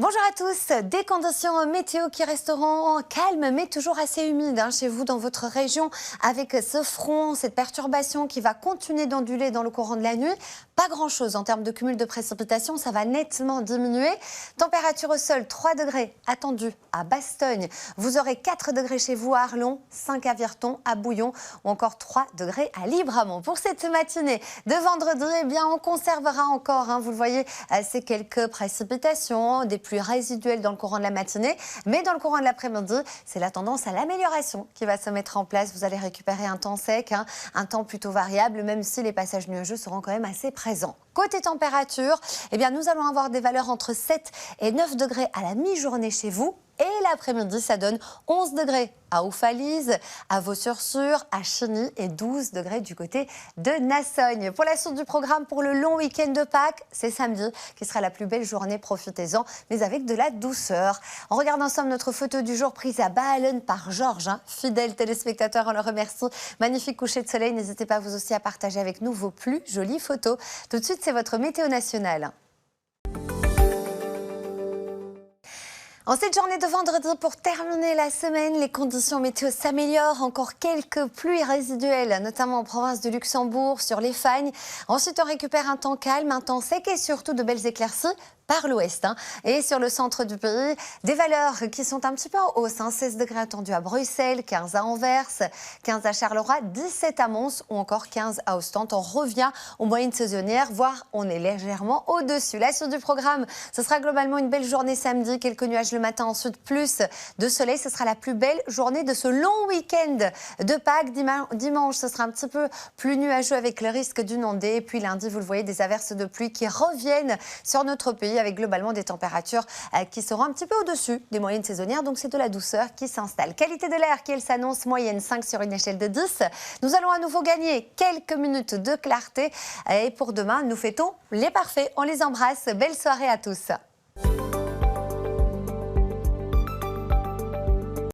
Bonjour à tous, des conditions météo qui resteront calmes mais toujours assez humides chez vous dans votre région avec ce front, cette perturbation qui va continuer d'onduler dans le courant de la nuit. Pas grand chose en termes de cumul de précipitations, ça va nettement diminuer. Température au sol 3 degrés attendue à Bastogne. Vous aurez 4 degrés chez vous à Arlon, 5 à Virton, à Bouillon ou encore 3 degrés à Libramont. Pour cette matinée de vendredi, eh bien, on conservera encore, vous le voyez, ces quelques précipitations, des pluies résiduelles dans le courant de la matinée, mais dans le courant de l'après-midi, c'est la tendance à l'amélioration qui va se mettre en place. Vous allez récupérer un temps sec, un temps plutôt variable, même si les passages nuageux seront quand même assez présents. Côté température, eh bien, nous allons avoir des valeurs entre 7 et 9 degrés à la mi-journée chez vous. Et l'après-midi, ça donne 11 degrés à Oufalise, à Vaux-sur-Sûre, à Chigny et 12 degrés du côté de Nassogne. Pour la suite du programme, pour le long week-end de Pâques, c'est samedi qui sera la plus belle journée, profitez-en, mais avec de la douceur. On regarde ensemble notre photo du jour prise à Baalen par Georges, fidèle téléspectateur, on le remercie. Magnifique coucher de soleil, n'hésitez pas vous aussi à partager avec nous vos plus jolies photos. Tout de suite, c'est votre météo nationale. En cette journée de vendredi, pour terminer la semaine, les conditions météo s'améliorent. Encore quelques pluies résiduelles, notamment en province de Luxembourg, sur les Fagnes. Ensuite, on récupère un temps calme, un temps sec et surtout de belles éclaircies par l'ouest. Et sur le centre du pays, des valeurs qui sont un petit peu en hausse. 16 degrés attendus à Bruxelles, 15 à Anvers, 15 à Charleroi, 17 à Mons ou encore 15 à Ostende. On revient aux moyennes saisonnières, voire on est légèrement au-dessus. La suite du programme, ce sera globalement une belle journée samedi, quelques nuages le matin, ensuite plus de soleil. Ce sera la plus belle journée de ce long week-end de Pâques. Dimanche, ce sera un petit peu plus nuageux avec le risque d'inonder. Et puis lundi, vous le voyez, des averses de pluie qui reviennent sur notre pays, avec globalement des températures qui seront un petit peu au-dessus des moyennes saisonnières. Donc c'est de la douceur qui s'installe. Qualité de l'air qui, elle, s'annonce moyenne 5 sur une échelle de 10. Nous allons à nouveau gagner quelques minutes de clarté. Et pour demain, nous fêtons les parfaits. On les embrasse. Belle soirée à tous.